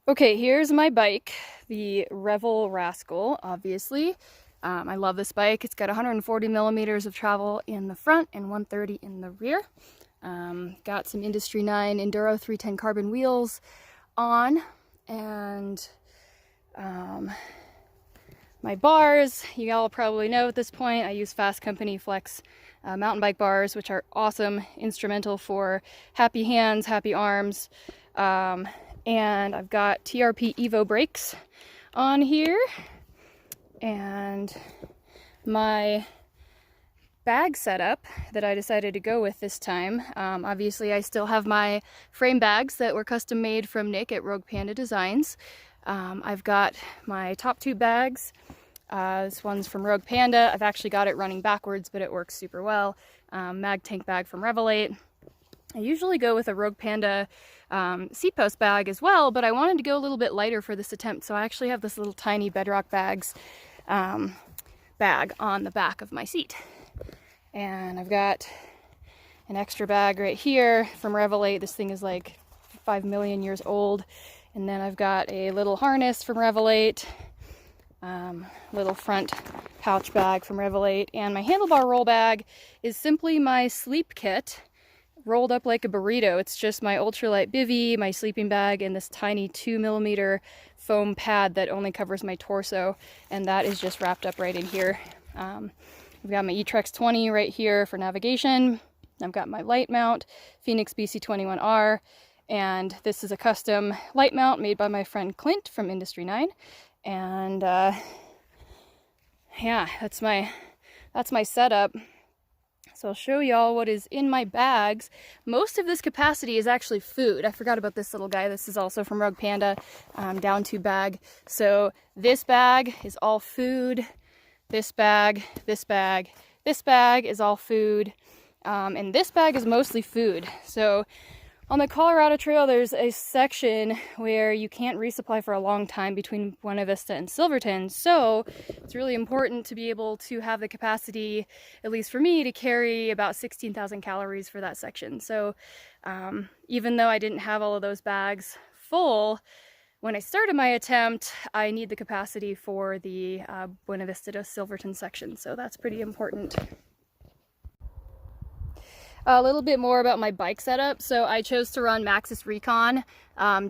Okay, here's my bike, the Revel Rascal, obviously. I love this bike. It's got 140 millimeters of travel in the front and 130 in the rear. Got some Industry 9 Enduro 310 carbon wheels on, and my bars, you all probably know at this point, I use Fast Company Flex mountain bike bars, which are awesome, instrumental for happy hands, happy arms. And I've got TRP Evo brakes on here, and my bag setup that I decided to go with this time. Obviously I still have my frame bags that were custom made from Nick at Rogue Panda Designs. I've got my top tube bags. This one's from Rogue Panda. I've actually got it running backwards, but it works super well. Mag tank bag from Revelate. I usually go with a Rogue Panda seat post bag as well, but I wanted to go a little bit lighter for this attempt, so I actually have this little tiny Bedrock Bags bag on the back of my seat. And I've got an extra bag right here from Revelate. This thing is like 5 million years old. And then I've got a little harness from Revelate, little front pouch bag from Revelate, and my Handlebar Roll Bag is simply my sleep kit rolled up like a burrito. It's just my ultralight bivy, my sleeping bag, and this tiny 2mm foam pad that only covers my torso, and that is just wrapped up right in here. I've got my eTrex 20 right here for navigation. I've got my light mount, Phoenix BC21R, and this is a custom light mount made by my friend Clint from Industry 9. And yeah, that's my setup. So I'll show y'all what is in my bags. Most of this capacity is actually food. I forgot about this little guy. This is also from Rogue Panda, down tube bag. So this bag is all food. This bag, this bag, this bag is all food. And this bag is mostly food. So on the Colorado Trail, there's a section where you can't resupply for a long time between Buena Vista and Silverton. So it's really important to be able to have the capacity, at least for me, to carry about 16,000 calories for that section. So even though I didn't have all of those bags full when I started my attempt, I need the capacity for the Buena Vista to Silverton section. So that's pretty important. A little bit more about my bike setup. So I chose to run Maxxis Recon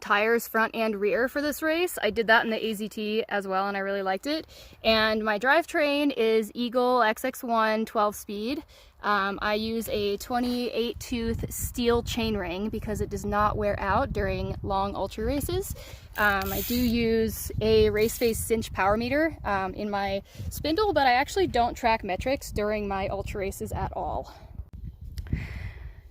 tires front and rear for this race. I did that in the AZT as well, and I really liked it. And my drivetrain is Eagle XX1 12-speed. I use a 28-tooth steel chainring because it does not wear out during long ultra races. I do use a Raceface cinch power meter in my spindle, but I actually don't track metrics during my ultra races at all.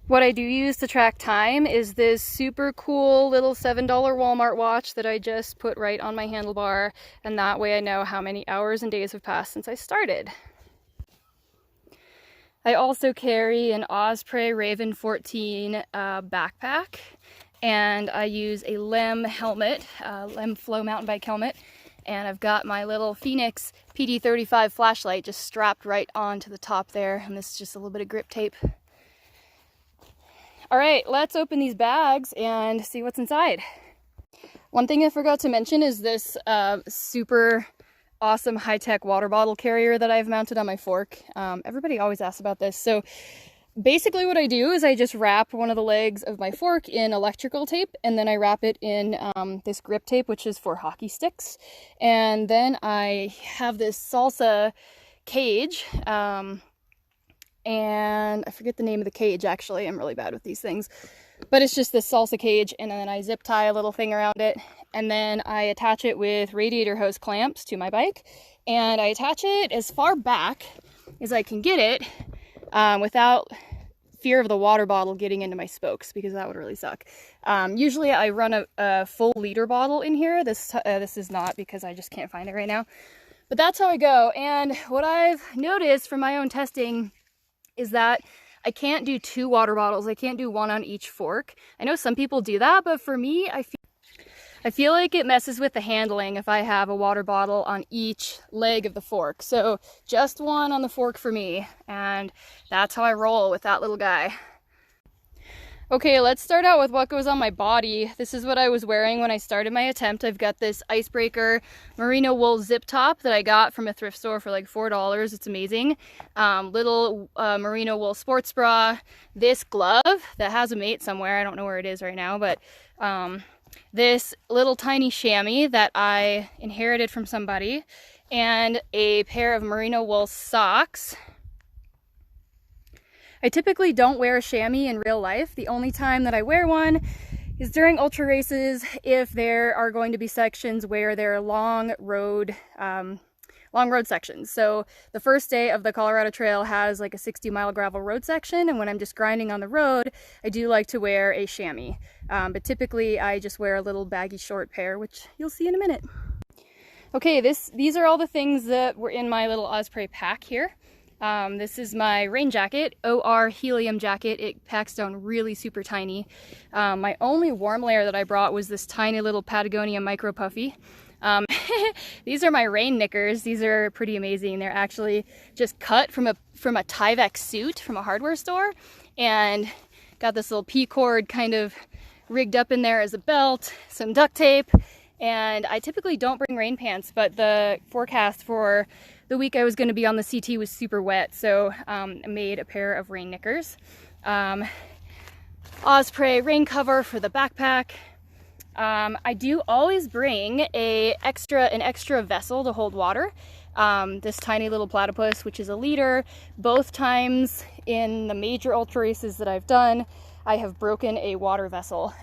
What I do use to track time is this super cool little $7 Walmart watch that I just put right on my handlebar, and that way I know how many hours and days have passed since I started. I also carry an Osprey Raven 14 backpack, and I use a LEM helmet, LEM Flow mountain bike helmet, and I've got my little Phoenix PD35 flashlight just strapped right onto the top there, and this is just a little bit of grip tape. All right, let's open these bags and see what's inside. One thing I forgot to mention is this super awesome high-tech water bottle carrier that I've mounted on my fork. Everybody always asks about this. So basically what I do is I just wrap one of the legs of my fork in electrical tape, and then I wrap it in this grip tape, which is for hockey sticks. And then I have this salsa cage, and I forget the name of the cage, actually. I'm really bad with these things. But it's just this salsa cage, and then I zip tie a little thing around it, and then I attach it with radiator hose clamps to my bike, and I attach it as far back as I can get it without fear of the water bottle getting into my spokes, because that would really suck. Usually I run a full liter bottle in here. This is not, because I just can't find it right now. But that's how I go. And what I've noticed from my own testing is that I can't do 2 water bottles. I can't do one on each fork. I know some people do that, but for me, I feel like it messes with the handling if I have a water bottle on each leg of the fork. So just one on the fork for me, and that's how I roll with that little guy. Okay, let's start out with what goes on my body. This is what I was wearing when I started my attempt. I've got this Icebreaker merino wool zip top that I got from a thrift store for like $4. It's amazing. Little merino wool sports bra. This glove that has a mate somewhere. I don't know where it is right now, but this little tiny chamois that I inherited from somebody, and a pair of merino wool socks. I typically don't wear a chamois in real life. The only time that I wear one is during ultra races, if there are going to be sections where there are long road sections. So the first day of the Colorado Trail has like a 60-mile gravel road section, and when I'm just grinding on the road, I do like to wear a chamois. But typically I just wear a little baggy short pair, which you'll see in a minute. Okay, these are all the things that were in my little Osprey pack here. This is my rain jacket, OR helium jacket. It packs down really super tiny. My only warm layer that I brought was this tiny little Patagonia micro puffy. These are my rain Knickers. These are pretty amazing. They're actually just cut from a Tyvek suit from a hardware store, and got this little P-cord kind of rigged up in there as a belt, some duct tape, and I typically don't bring rain pants, but the forecast for the week I was going to be on the CT was super wet, so I made a pair of rain Knickers. Osprey rain cover for the backpack. I do always bring an extra vessel to hold water. This tiny little platypus, which is a liter. Both times in the major ultra races that I've done, I have broken a water vessel,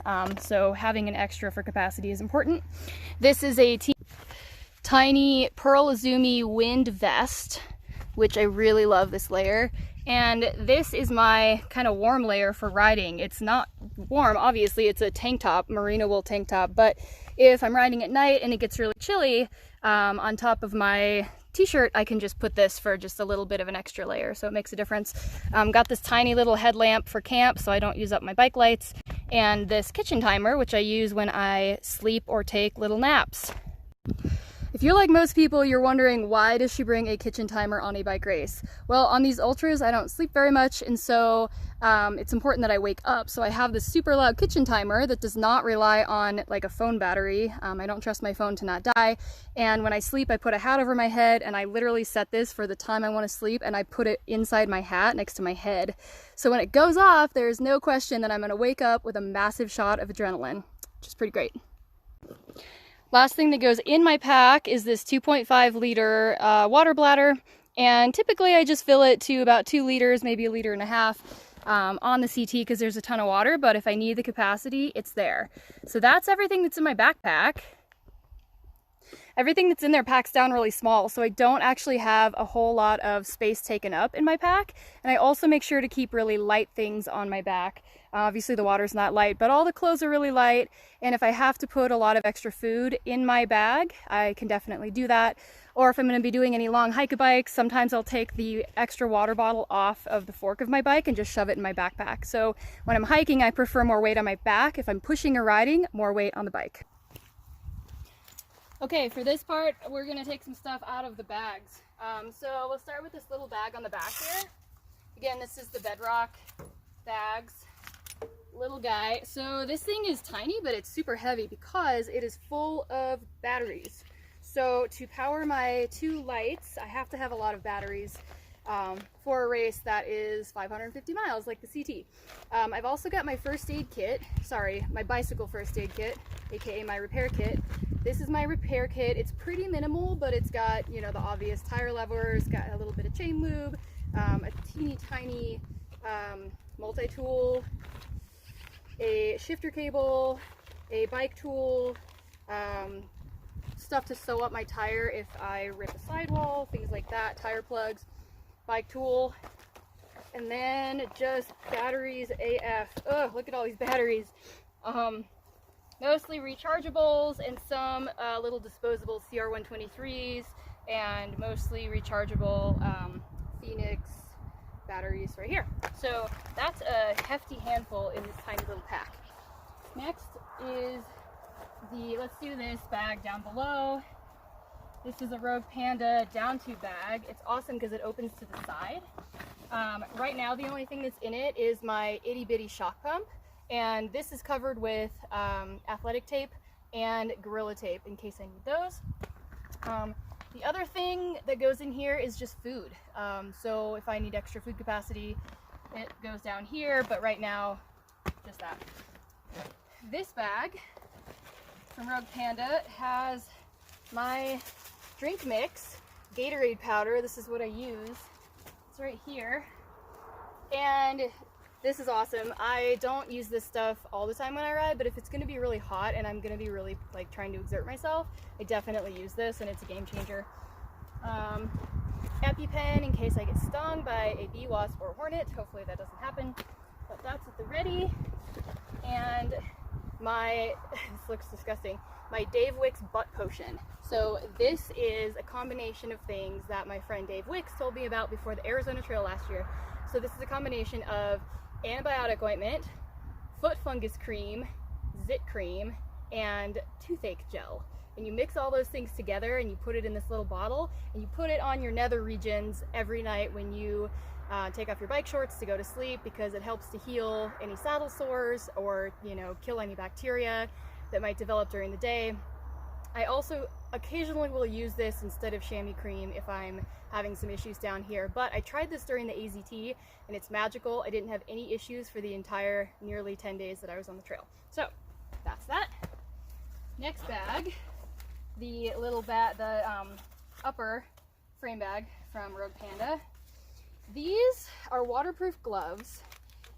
so having an extra for capacity is important. This is a tiny Pearl Izumi wind vest, which I really love this layer. And this is my kind of warm layer for riding. It's not warm, obviously, it's a tank top, merino wool tank top, but if I'm riding at night and it gets really chilly, on top of my t-shirt, I can just put this for just a little bit of an extra layer, so it makes a difference. Got this tiny little headlamp for camp so I don't use up my bike lights, and this kitchen timer, which I use when I sleep or take little naps. If you're like most people, you're wondering, why does she bring a kitchen timer on a bike race? Well, on these ultras, I don't sleep very much, and so it's important that I wake up. So I have this super loud kitchen timer that does not rely on like a phone battery. I don't trust my phone to not die. And when I sleep, I put a hat over my head, and I literally set this for the time I want to sleep, and I put it inside my hat next to my head. So when it goes off, there's no question that I'm going to wake up with a massive shot of adrenaline, which is pretty great. Last thing that goes in my pack is this 2.5 liter water bladder, and typically I just fill it to about 2 liters, maybe 1.5 liters on the CT because there's a ton of water, but if I need the capacity, it's there. So that's everything that's in my backpack. Everything that's in there packs down really small, so I don't actually have a whole lot of space taken up in my pack, and I also make sure to keep really light things on my back. Obviously the water's not light, but all the clothes are really light, and if I have to put a lot of extra food in my bag, I can definitely do that. Or if I'm going to be doing any long hike-a-bikes, sometimes I'll take the extra water bottle off of the fork of my bike and just shove it in my backpack. So when I'm hiking, I prefer more weight on my back. If I'm pushing or riding, more weight on the bike. Okay, for this part, we're going to take some stuff out of the bags. So we'll start with this little bag on the back here. Again, this is the Bedrock bags. Little guy. So this thing is tiny, but it's super heavy because it is full of batteries. So to power my 2 lights, I have to have a lot of batteries for a race that is 550 miles like the CT. I've also got my first aid kit, my bicycle first aid kit, aka my repair kit. This is my repair kit. It's pretty minimal, but it's got, you know, the obvious tire levers, got a little bit of chain lube, a teeny tiny multi-tool, a shifter cable, a bike tool, stuff to sew up my tire if I rip a sidewall, things like that, tire plugs, bike tool, and then just batteries AF. Ugh, look at all these batteries. Mostly rechargeables and some little disposable CR123s, and mostly rechargeable Phoenix batteries right here. So that's a hefty handful in this tiny little pack. Next is let's do this bag down below. This is a Rogue Panda down tube bag. It's awesome because it opens to the side. Right now the only thing that's in it is my itty bitty shock pump, And this is covered with athletic tape and Gorilla Tape in case I need those. The other thing that goes in here is just food. So if I need extra food capacity, it goes down here, but right now, just that. This bag from Rogue Panda has my drink mix, Gatorade powder. This is what I use. It's right here. And this is awesome. I don't use this stuff all the time when I ride, but if it's going to be really hot and I'm going to be really like trying to exert myself, I definitely use this, and it's a game changer. Epipen in case I get stung by a bee, wasp, or hornet. Hopefully that doesn't happen, but that's at the ready. And my, this looks disgusting, my Wicks butt potion. So this is a combination of things that my friend Dave Wicks told me about before the Arizona Trail last year. So this is a combination of antibiotic ointment, foot fungus cream, zit cream, and toothache gel. And you mix all those things together and you put it in this little bottle, and you put it on your nether regions every night when you take off your bike shorts to go to sleep, because it helps to heal any saddle sores or, you know, kill any bacteria that might develop during the day. I also occasionally will use this instead of chamois cream if I'm having some issues down here, but I tried this during the AZT and it's magical. I didn't have any issues for the entire nearly 10 days that I was on the trail. So that's that. Next bag, the little bag, the upper frame bag from Rogue Panda. These are waterproof gloves,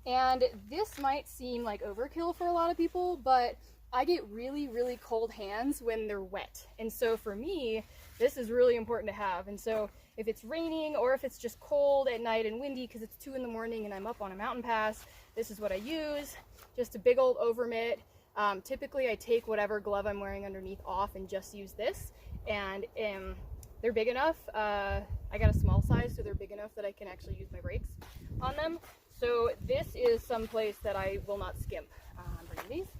and this might seem like overkill for a lot of people, but I get really, really cold hands when they're wet. And so for me, this is really important to have. And so if it's raining or if it's just cold at night and windy because it's 2 in the morning and I'm up on a mountain pass, this is what I use. Just a big old over mitt. Typically I take whatever glove I'm wearing underneath off and just use this. And they're big enough. I got a small size, so they're big enough that I can actually use my brakes on them. So this is some place that I will not skimp bringing these.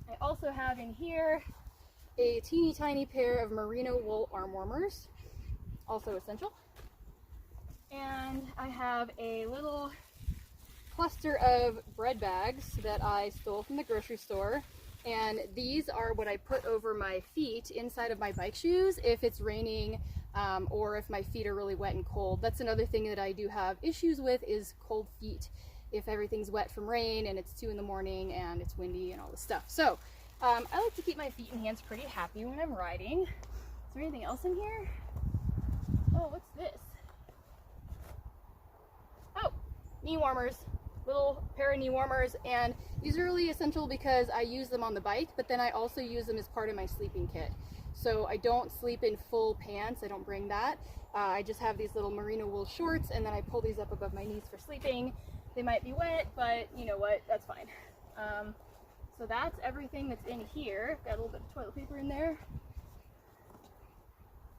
I also have in here a teeny tiny pair of merino wool arm warmers, also essential. And I have a little cluster of bread bags that I stole from the grocery store. And these are what I put over my feet inside of my bike shoes if it's raining or if my feet are really wet and cold. That's another thing that I do have issues with, is cold feet. If everything's wet from rain and it's 2 in the morning and it's windy and all this stuff. So I like to keep my feet and hands pretty happy when I'm riding. Is there anything else in here? Oh, what's this? Oh, knee warmers. Little pair of knee warmers, and these are really essential because I use them on the bike, but then I also use them as part of my sleeping kit. So I don't sleep in full pants, I don't bring that. I just have these little merino wool shorts, and then I pull these up above my knees for sleeping. They might be wet, but you know what, that's fine. So that's everything that's in here. Got a little bit of toilet paper in there.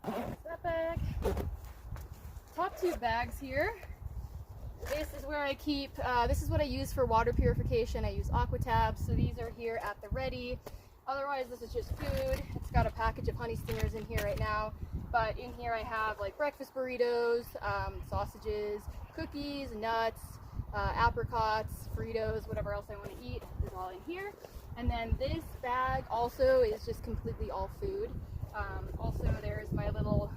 That's that bag. Top 2 bags here. This is where I keep, this is what I use for water purification. I use aqua tabs, so these are here at the ready. Otherwise, this is just food. It's got a package of honey stingers in here right now, but in here I have like breakfast burritos, sausages, cookies, nuts, apricots, Fritos, whatever else I want to eat is all in here. And then this bag also is just completely all food. Also, there's my little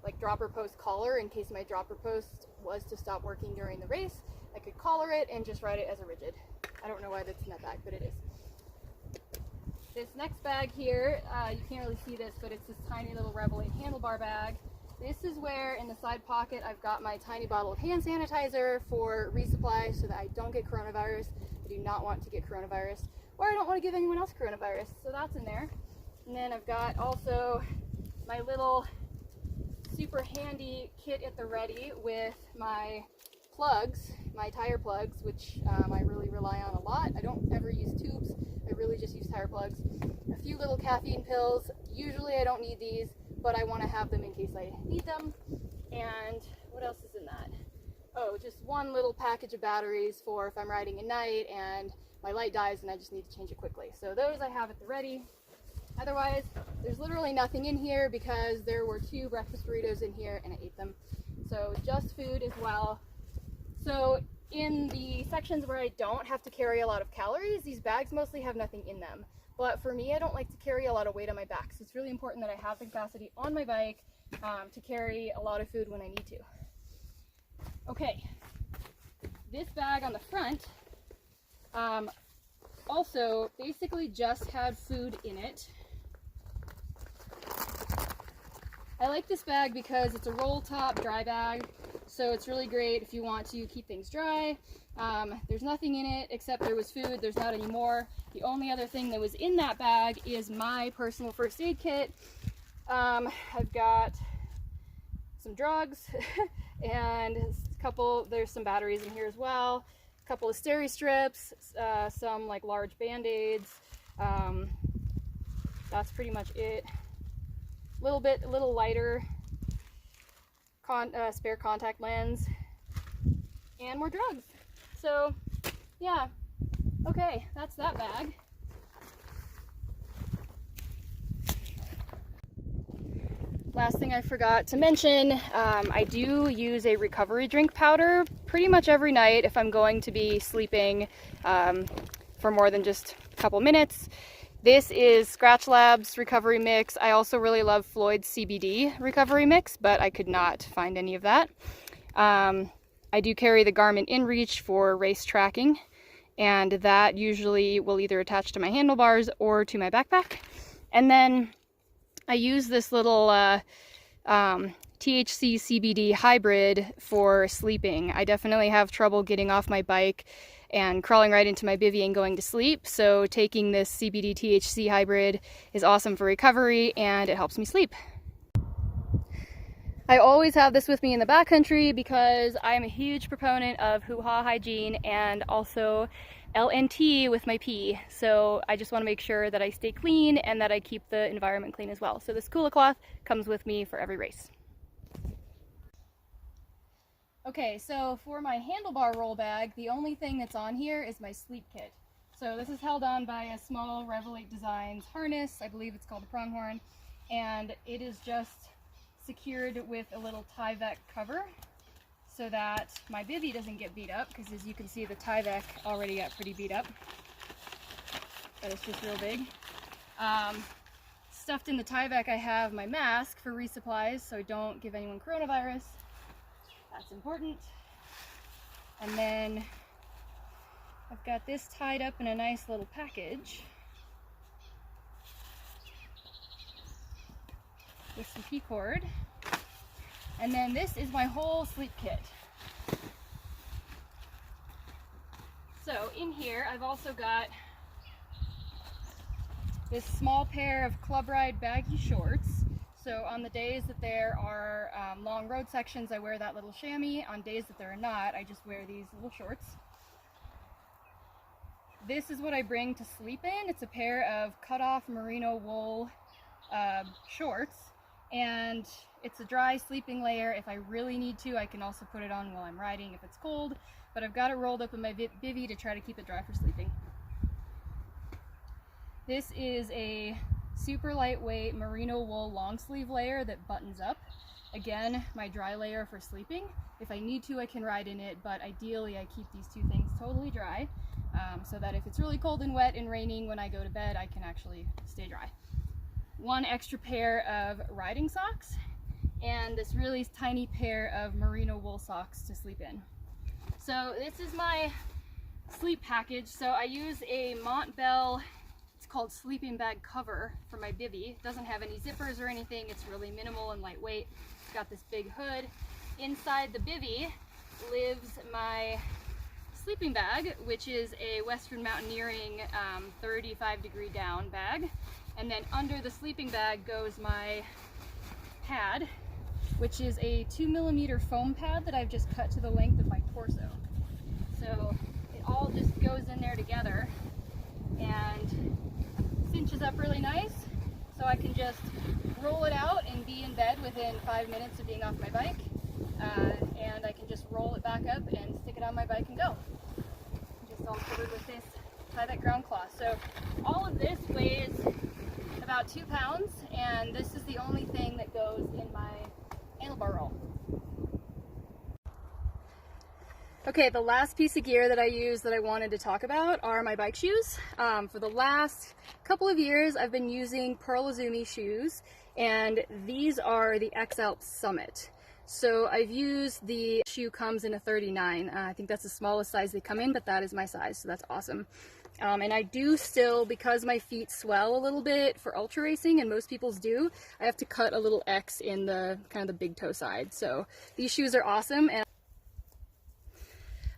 like dropper post collar in case my dropper post was to stop working during the race. I could collar it and just ride it as a rigid. I don't know why that's in that bag, but it is. This next bag here, you can't really see this, but it's this tiny little Rebel 8 handlebar bag. This is where in the side pocket I've got my tiny bottle of hand sanitizer for resupply so that I don't get coronavirus. I do not want to get coronavirus, or I don't want to give anyone else coronavirus, so that's in there. And then I've got also my little super handy kit at the ready with my plugs, my tire plugs, which I really rely on a lot. I don't ever use tubes, I really just use tire plugs. A few little caffeine pills. Usually I don't need these, but I want to have them in case I need them. And what else is in that? Oh, just one little package of batteries for if I'm riding at night and my light dies and I just need to change it quickly. So those I have at the ready. Otherwise, there's literally nothing in here because there were 2 breakfast burritos in here and I ate them. So just food as well. So in the sections where I don't have to carry a lot of calories, these bags mostly have nothing in them. But for me, I don't like to carry a lot of weight on my back, so it's really important that I have the capacity on my bike to carry a lot of food when I need to. Okay, this bag on the front also basically just had food in it. I like this bag because it's a roll top dry bag, so it's really great if you want to keep things dry. There's nothing in it except there was food. There's not any more. The only other thing that was in that bag is my personal first aid kit. I've got some drugs and there's some batteries in here as well, a couple of steri strips, some like large band-aids. That's pretty much it. A little lighter spare contact lens, and more drugs. So yeah, okay, that's that bag. Last thing I forgot to mention, I do use a recovery drink powder pretty much every night if I'm going to be sleeping for more than just a couple minutes. This is Scratch Labs recovery mix. I also really love Floyd's CBD recovery mix, but I could not find any of that. I do carry the Garmin InReach for race tracking, and that usually will either attach to my handlebars or to my backpack. And then I use this little THC CBD hybrid for sleeping. I definitely have trouble getting off my bike and crawling right into my bivvy and going to sleep, so taking this CBD THC hybrid is awesome for recovery and it helps me sleep. I always have this with me in the backcountry because I'm a huge proponent of hoo-ha hygiene and also LNT with my pee, so I just want to make sure that I stay clean and that I keep the environment clean as well. So this Kula cloth comes with me for every race. Okay, so for my handlebar roll bag, the only thing that's on here is my sleep kit. So this is held on by a small Revelate Designs harness. I believe it's called a pronghorn, and it is just secured with a little Tyvek cover so that my bivvy doesn't get beat up, because as you can see, the Tyvek already got pretty beat up, but it's just real big. Stuffed in the Tyvek, I have my mask for resupplies so I don't give anyone coronavirus. That's important. And then I've got this tied up in a nice little package with some pea cord. And then this is my whole sleep kit. So in here I've also got this small pair of Club Ride baggy shorts. So on the days that there are long road sections, I wear that little chamois. On days that there are not, I just wear these little shorts. This is what I bring to sleep in. It's a pair of cut-off merino wool shorts, and it's a dry sleeping layer. If I really need to, I can also put it on while I'm riding if it's cold, but I've got it rolled up in my bivvy to try to keep it dry for sleeping. This is a super lightweight merino wool long sleeve layer that buttons up. Again, my dry layer for sleeping. If I need to, I can ride in it, but ideally I keep these two things totally dry so that if it's really cold and wet and raining when I go to bed, I can actually stay dry. One extra pair of riding socks and this really tiny pair of merino wool socks to sleep in. So this is my sleep package. So I use a Montbell, it's called sleeping bag cover for my bivvy. It doesn't have any zippers or anything. It's really minimal and lightweight. It's got this big hood. Inside the bivvy lives my sleeping bag, which is a Western Mountaineering 35 degree down bag. And then under the sleeping bag goes my pad, which is a 2mm foam pad that I've just cut to the length of my torso. So it all just goes in there together and cinches up really nice, so I can just roll it out and be in bed within 5 minutes of being off my bike, and I can just roll it back up and stick it on my bike and go. Just all covered with this Tyvek ground cloth. So all of this weighs about 2 pounds, and this is the only thing that goes in my handlebar roll. Okay, the last piece of gear that I use that I wanted to talk about are my bike shoes. For the last couple of years, I've been using Pearl Izumi shoes, and these are the XL Summit. So I've used the shoe comes in a 39. I think that's the smallest size they come in, but that is my size, so that's awesome. And I do still, because my feet swell a little bit for ultra racing, and most people's do, I have to cut a little X in the kind of the big toe side. So these shoes are awesome. And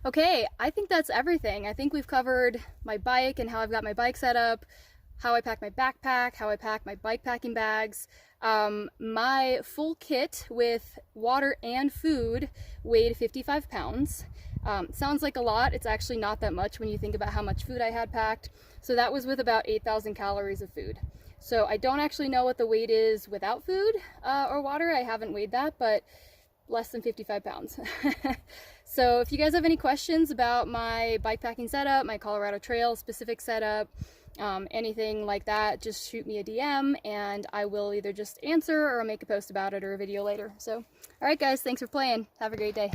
okay, I think that's everything. I think we've covered my bike and how I've got my bike set up, how I pack my backpack, how I pack my bike packing bags. My full kit with water and food weighed 55 pounds. Sounds like a lot. It's actually not that much when you think about how much food I had packed. So that was with about 8,000 calories of food. So I don't actually know what the weight is without food or water. I haven't weighed that, but less than 55 pounds. So if you guys have any questions about my bike packing setup, my Colorado Trail specific setup, anything like that, just shoot me a DM and I will either just answer or make a post about it or a video later. So, all right guys, thanks for playing. Have a great day.